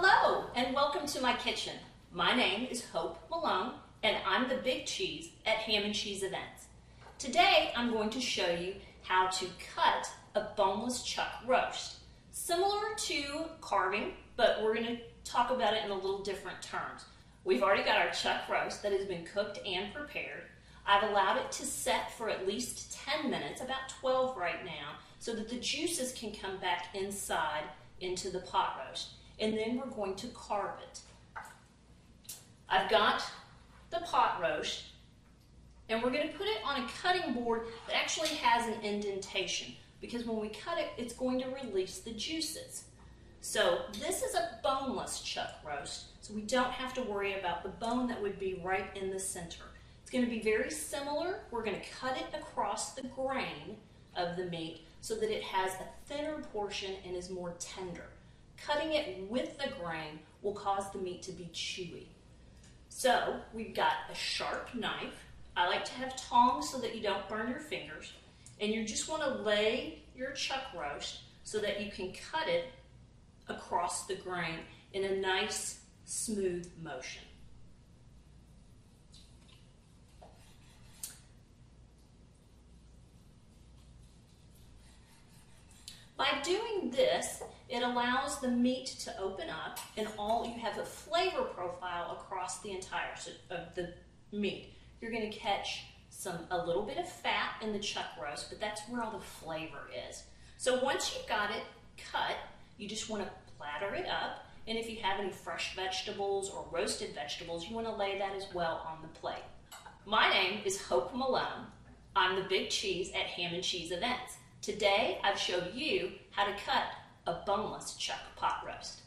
Hello and welcome to my kitchen. My name is Hope Malone and I'm the big cheese at Ham and Cheese Events. Today I'm going to show you how to cut a boneless chuck roast. Similar to carving, but we're going to talk about it in a little different terms. We've already got our chuck roast that has been cooked and prepared. I've allowed it to set for at least 10 minutes, about 12 right now, so that the juices can come back inside into the pot roast. And then we're going to carve it. I've got the pot roast, and we're going to put it on a cutting board that actually has an indentation, because when we cut it, it's going to release the juices. So this is a boneless chuck roast, so we don't have to worry about the bone that would be right in the center. It's going to be very similar. We're going to cut it across the grain of the meat so that it has a thinner portion and is more tender. Cutting it with the grain will cause the meat to be chewy. So we've got a sharp knife. I like to have tongs so that you don't burn your fingers. And you just want to lay your chuck roast so that you can cut it across the grain in a nice, smooth motion. By doing this, it allows the meat to open up, and you have a flavor profile across the entire of the meat. You're going to catch a little bit of fat in the chuck roast, but that's where all the flavor is. So once you've got it cut, you just want to platter it up, and if you have any fresh vegetables or roasted vegetables, you want to lay that as well on the plate. My name is Hope Malone. I'm the big cheese at Ham and Cheese Events. Today, I've showed you how to cut a boneless chuck pot roast.